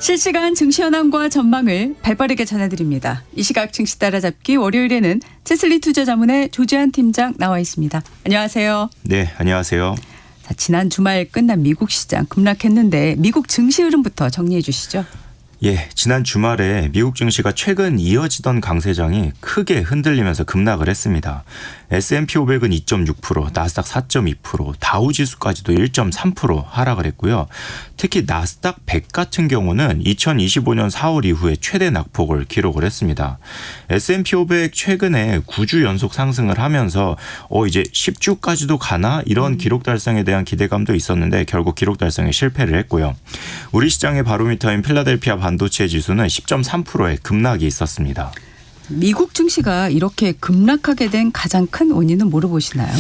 실시간 증시 현황과 전망을 발빠르게 전해드립니다. 이 시각 증시 따라잡기 월요일에는 채슬리 투자자문의 조지한 팀장 나와 있습니다. 안녕하세요. 네, 안녕하세요. 자, 지난 주말 끝난 미국 시장 급락했는데 미국 증시 흐름부터 정리해 주시죠. 예, 지난 주말에 미국 증시가 최근 이어지던 강세장이 크게 흔들리면서 급락을 했습니다. S&P 500은 2.6%, 나스닥 4.2%, 다우지수까지도 1.3% 하락을 했고요. 특히 나스닥 100 같은 경우는 2025년 4월 이후에 최대 낙폭을 기록을 했습니다. S&P 500 최근에 9주 연속 상승을 하면서 이제 10주까지도 가나 이런 기록 달성에 대한 기대감도 있었는데 결국 기록 달성에 실패를 했고요. 우리 시장의 바로미터인 필라델피아 반도체 지수는 10.3%의 급락이 있었습니다. 미국 증시가 이렇게 급락하게 된 가장 큰 원인은 뭐로 보시나요?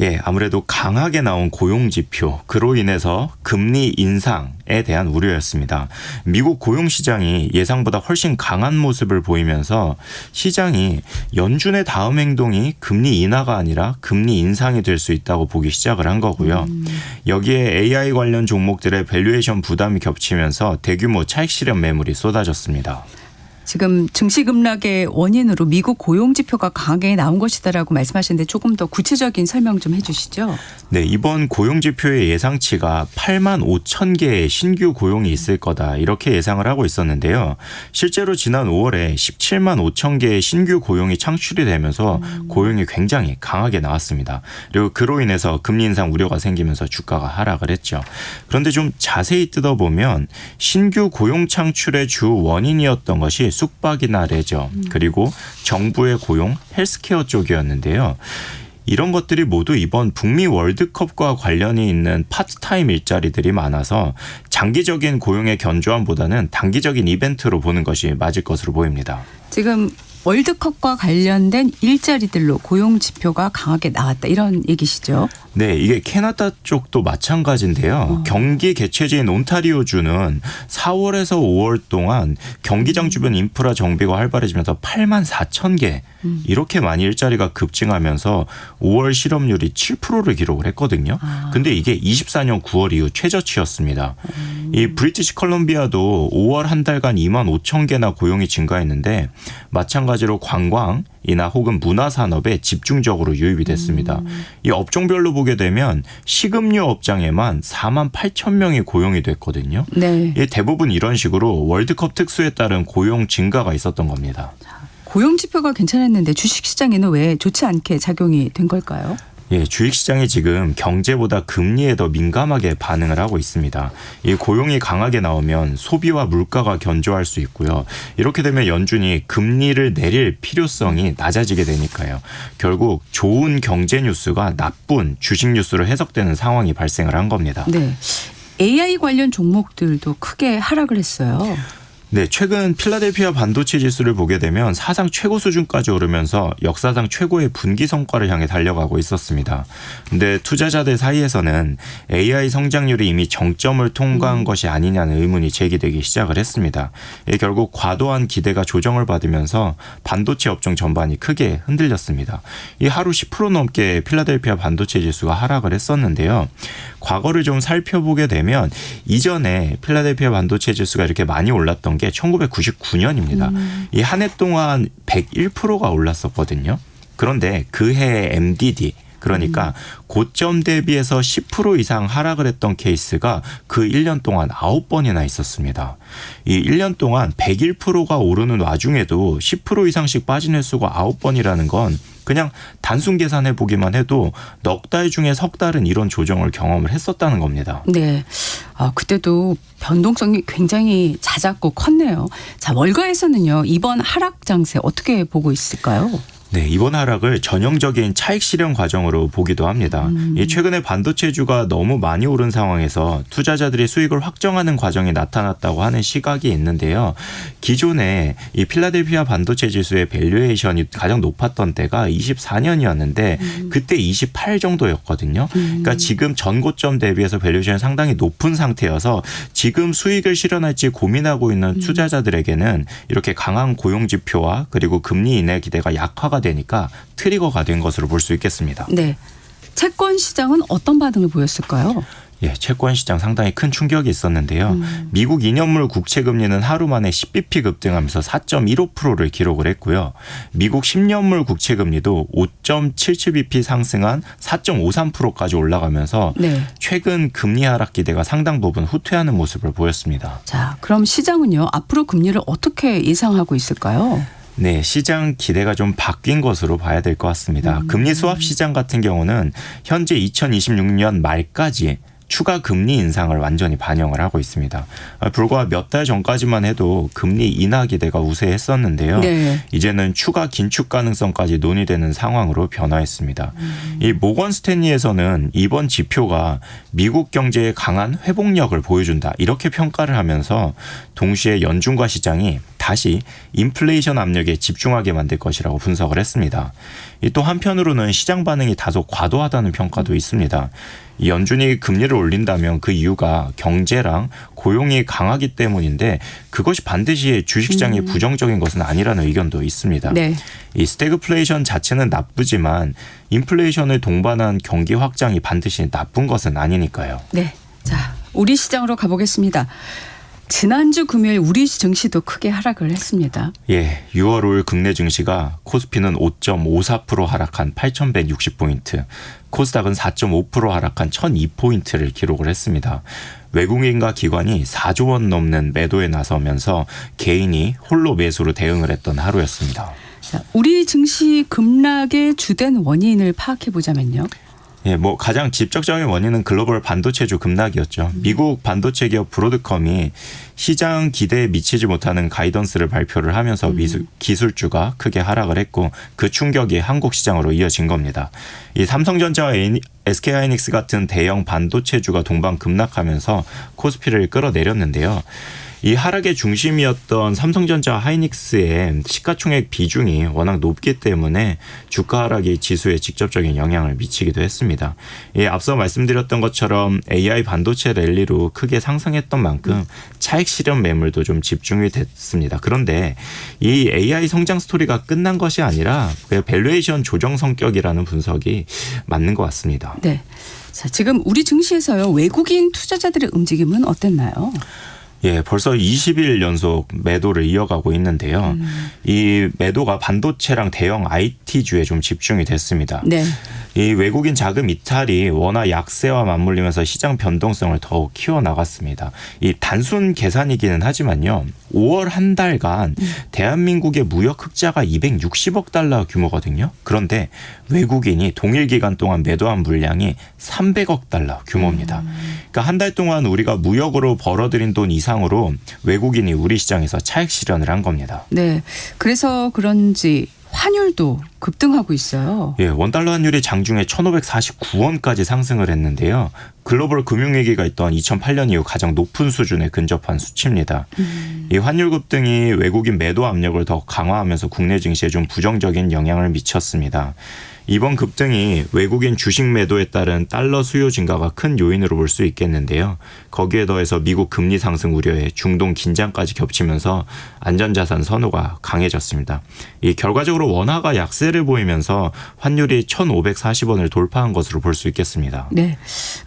예, 아무래도 강하게 나온 고용지표, 그로 인해서 금리 인상에 대한 우려였습니다. 미국 고용시장이 예상보다 훨씬 강한 모습을 보이면서 시장이 연준의 다음 행동이 금리 인하가 아니라 금리 인상이 될 수 있다고 보기 시작을 한 거고요. 여기에 AI 관련 종목들의 밸류에이션 부담이 겹치면서 대규모 차익 실현 매물이 쏟아졌습니다. 지금 증시 급락의 원인으로 미국 고용지표가 강하게 나온 것이다라고 말씀하셨는데 조금 더 구체적인 설명 좀 해 주시죠. 네, 이번 고용지표의 예상치가 8만 5천 개의 신규 고용이 있을 거다 이렇게 예상을 하고 있었는데요. 실제로 지난 5월에 17만 5천 개의 신규 고용이 창출이 되면서 고용이 굉장히 강하게 나왔습니다. 그리고 그로 인해서 금리 인상 우려가 생기면서 주가가 하락을 했죠. 그런데 좀 자세히 뜯어보면 신규 고용 창출의 주 원인이었던 것이 숙박이나 레저 그리고 정부의 고용, 헬스케어 쪽이었는데요. 이런 것들이 모두 이번 북미 월드컵과 관련이 있는 파트타임 일자리들이 많아서 장기적인 고용의 견조함보다는 단기적인 이벤트로 보는 것이 맞을 것으로 보입니다. 지금 월드컵과 관련된 일자리들로 고용 지표가 강하게 나왔다 이런 얘기시죠? 네, 이게 캐나다 쪽도 마찬가지인데요. 경기 개최지인 온타리오주는 4월에서 5월 동안 경기장 주변 인프라 정비가 활발해지면서 8만 4천 개 이렇게 많이 일자리가 급증하면서 5월 실업률이 7%를 기록을 했거든요. 근데 이게 24년 9월 이후 최저치였습니다. 이 브리티시 컬럼비아도 5월 한 달간 2만 5천 개나 고용이 증가했는데 마찬가지로 관광이나 혹은 문화산업에 집중적으로 유입이 됐습니다. 이 업종별로 보게 되면 식음료 업장에만 4만 8천 명이 고용이 됐거든요. 네. 대부분 이런 식으로 월드컵 특수에 따른 고용 증가가 있었던 겁니다. 고용 지표가 괜찮았는데 주식시장에는 왜 좋지 않게 작용이 된 걸까요? 예, 주식시장이 지금 경제보다 금리에 더 민감하게 반응을 하고 있습니다. 이 고용이 강하게 나오면 소비와 물가가 견조할 수 있고요. 이렇게 되면 연준이 금리를 내릴 필요성이 낮아지게 되니까요. 결국 좋은 경제 뉴스가 나쁜 주식 뉴스로 해석되는 상황이 발생을 한 겁니다. 네, AI 관련 종목들도 크게 하락을 했어요. 네, 최근 필라델피아 반도체 지수를 보게 되면 사상 최고 수준까지 오르면서 역사상 최고의 분기 성과를 향해 달려가고 있었습니다. 근데 투자자들 사이에서는 AI 성장률이 이미 정점을 통과한 것이 아니냐는 의문이 제기되기 시작을 했습니다. 결국 과도한 기대가 조정을 받으면서 반도체 업종 전반이 크게 흔들렸습니다. 이 하루 10% 넘게 필라델피아 반도체 지수가 하락을 했었는데요. 과거를 좀 살펴보게 되면 이전에 필라델피아 반도체 지수가 이렇게 많이 올랐던 게 1999년입니다. 이 한 해 동안 101%가 올랐었거든요. 그런데 그 해의 MDD 그러니까 고점 대비해서 10% 이상 하락을 했던 케이스가 그 1년 동안 9번이나 있었습니다. 이 1년 동안 101%가 오르는 와중에도 10% 이상씩 빠진 횟수가 9번이라는 건 그냥 단순 계산해 보기만 해도 넉 달 중에 석 달은 이런 조정을 경험을 했었다는 겁니다. 네, 그때도 변동성이 굉장히 잦았고 컸네요. 자, 월가에서는요 이번 하락 장세 어떻게 보고 있을까요? 네, 이번 하락을 전형적인 차익 실현 과정으로 보기도 합니다. 최근에 반도체주가 너무 많이 오른 상황에서 투자자들이 수익을 확정하는 과정이 나타났다고 하는 시각이 있는데요. 기존에 이 필라델피아 반도체 지수의 밸류에이션이 가장 높았던 때가 24년이었는데 그때 28 정도였거든요. 그러니까 지금 전고점 대비해서 밸류에이션이 상당히 높은 상태여서 지금 수익을 실현할지 고민하고 있는 투자자들에게는 이렇게 강한 고용 지표와 그리고 금리 인하 기대가 약화가 되니까 트리거가 된 것으로 볼 수 있겠습니다. 네, 채권 시장은 어떤 반응을 보였을까요? 예, 채권 시장 상당히 큰 충격이 있었는데요. 미국 2년물 국채 금리는 하루 만에 10bp 급등하면서 4.15%를 기록을 했고요. 미국 10년물 국채 금리도 5.77bp 상승한 4.53%까지 올라가면서 네. 최근 금리 하락 기대가 상당 부분 후퇴하는 모습을 보였습니다. 자, 그럼 시장은요, 앞으로 금리를 어떻게 예상하고 있을까요? 네, 시장 기대가 좀 바뀐 것으로 봐야 될 것 같습니다. 금리 수합 시장 같은 경우는 현재 2026년 말까지 추가 금리 인상을 완전히 반영을 하고 있습니다. 불과 몇 달 전까지만 해도 금리 인하 기대가 우세했었는데요. 네. 이제는 추가 긴축 가능성까지 논의되는 상황으로 변화했습니다. 이 모건 스탠리에서는 이번 지표가 미국 경제의 강한 회복력을 보여준다 이렇게 평가를 하면서 동시에 연준과 시장이 다시 인플레이션 압력에 집중하게 만들 것이라고 분석을 했습니다. 또 한편으로는 시장 반응이 다소 과도하다는 평가도 있습니다. 이 연준이 금리를 올린다면 그 이유가 경제랑 고용이 강하기 때문인데 그것이 반드시 주식시장에 부정적인 것은 아니라는 의견도 있습니다. 네. 이 스태그플레이션 자체는 나쁘지만 인플레이션을 동반한 경기 확장이 반드시 나쁜 것은 아니니까요. 네. 자, 우리 시장으로 가보겠습니다. 지난주 금요일 우리 증시도 크게 하락을 했습니다. 예, 6월 5일 국내 증시가 코스피는 5.54% 하락한 8,160포인트, 코스닥은 4.5% 하락한 1,002포인트를 기록을 했습니다. 외국인과 기관이 4조 원 넘는 매도에 나서면서 개인이 홀로 매수로 대응을 했던 하루였습니다. 자, 우리 증시 급락의 주된 원인을 파악해 보자면요. 예, 가장 직접적인 원인은 글로벌 반도체주 급락이었죠. 미국 반도체 기업 브로드컴이 시장 기대에 미치지 못하는 가이던스를 발표를 하면서 기술주가 크게 하락을 했고 그 충격이 한국 시장으로 이어진 겁니다. 이 삼성전자와 SK하이닉스 같은 대형 반도체주가 동반 급락하면서 코스피를 끌어내렸는데요. 이 하락의 중심이었던 삼성전자 하이닉스의 시가총액 비중이 워낙 높기 때문에 주가 하락이 지수에 직접적인 영향을 미치기도 했습니다. 예, 앞서 말씀드렸던 것처럼 AI 반도체 랠리로 크게 상승했던 만큼 차익 실현 매물도 좀 집중이 됐습니다. 그런데 이 AI 성장 스토리가 끝난 것이 아니라 밸류에이션 조정 성격이라는 분석이 맞는 것 같습니다. 네. 자, 지금 우리 증시에서요, 외국인 투자자들의 움직임은 어땠나요? 예, 벌써 20일 연속 매도를 이어가고 있는데요. 이 매도가 반도체랑 대형 IT주에 좀 집중이 됐습니다. 네. 이 외국인 자금 이탈이 워낙 약세와 맞물리면서 시장 변동성을 더욱 키워나갔습니다. 이 단순 계산이기는 하지만요. 5월 한 달간 대한민국의 무역 흑자가 260억 달러 규모거든요. 그런데 외국인이 동일 기간 동안 매도한 물량이 300억 달러 규모입니다. 그러니까 한 달 동안 우리가 무역으로 벌어들인 돈 이상으로 외국인이 우리 시장에서 차익 실현을 한 겁니다. 네. 그래서 그런지 환율도 급등하고 있어요. 예, 원달러 환율이 장중에 1,549원까지 상승을 했는데요. 글로벌 금융위기가 있던 2008년 이후 가장 높은 수준에 근접한 수치입니다. 이 환율 급등이 외국인 매도 압력을 더 강화하면서 국내 증시에 좀 부정적인 영향을 미쳤습니다. 이번 급등이 외국인 주식 매도에 따른 달러 수요 증가가 큰 요인으로 볼 수 있겠는데요. 거기에 더해서 미국 금리 상승 우려에 중동 긴장까지 겹치면서 안전자산 선호가 강해졌습니다. 이 결과적으로 원화가 약세를 보이면서 환율이 1,540원을 돌파한 것으로 볼 수 있겠습니다. 네.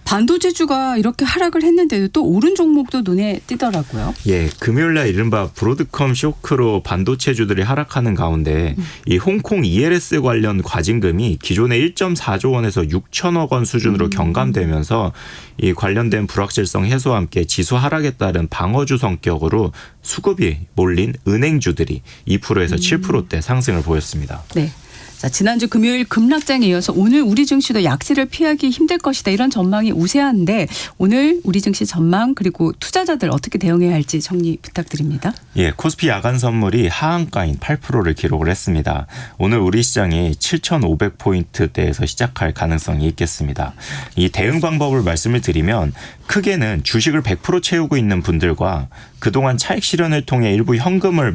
반도체주가 이렇게 하락을 했는데도 또 오른 종목도 눈에 띄더라고요. 예, 금요일날 이른바 브로드컴 쇼크로 반도체주들이 하락하는 가운데 이 홍콩 ELS 관련 과징금이 기존의 1.4조 원에서 6천억 원 수준으로 경감되면서 이 관련된 불확실성 해소와 함께 지수 하락에 따른 방어주 성격으로 수급이 몰린 은행주들이 2%에서 7%대 상승을 보였습니다. 네. 자, 지난주 금요일 급락장에 이어서 오늘 우리 증시도 약세를 피하기 힘들 것이다, 이런 전망이 우세한데 오늘 우리 증시 전망 그리고 투자자들 어떻게 대응해야 할지 정리 부탁드립니다. 예, 코스피 야간 선물이 하한가인 8%를 기록을 했습니다. 오늘 우리 시장이 7,500포인트대에서 시작할 가능성이 있겠습니다. 이 대응 방법을 말씀을 드리면 크게는 주식을 100% 채우고 있는 분들과 그동안 차익 실현을 통해 일부 현금을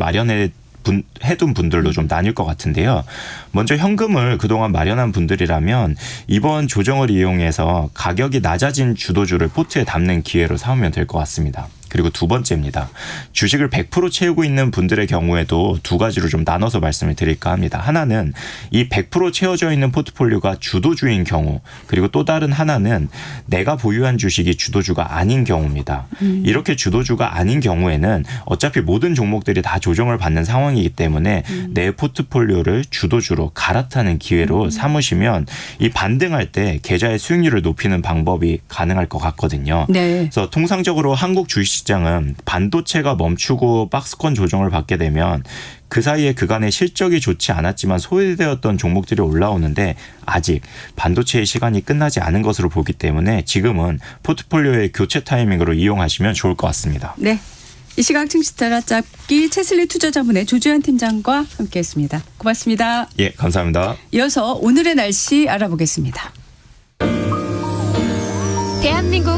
해둔 분들로 좀 나뉠 것 같은데요. 먼저 현금을 그동안 마련한 분들이라면 이번 조정을 이용해서 가격이 낮아진 주도주를 포트에 담는 기회로 삼으면 될 것 같습니다. 그리고 두 번째입니다. 주식을 100% 채우고 있는 분들의 경우에도 두 가지로 좀 나눠서 말씀을 드릴까 합니다. 하나는 이 100% 채워져 있는 포트폴리오가 주도주인 경우, 그리고 또 다른 하나는 내가 보유한 주식이 주도주가 아닌 경우입니다. 이렇게 주도주가 아닌 경우에는 어차피 모든 종목들이 다 조정을 받는 상황이기 때문에 내 포트폴리오를 주도주로 갈아타는 기회로 삼으시면 이 반등할 때 계좌의 수익률을 높이는 방법이 가능할 것 같거든요. 네. 그래서 통상적으로 한국 주식시장은 반도체가 멈추고 박스권 조정을 받게 되면 그 사이에 그간의 실적이 좋지 않았지만 소외되었던 종목들이 올라오는데 아직 반도체의 시간이 끝나지 않은 것으로 보기 때문에 지금은 포트폴리오의 교체 타이밍으로 이용하시면 좋을 것 같습니다. 네. 이 시각 증시 따라잡기 채슬리 투자자문의 조주현 팀장과 함께했습니다. 고맙습니다. 예, 감사합니다. 이어서 오늘의 날씨 알아보겠습니다. 대한민국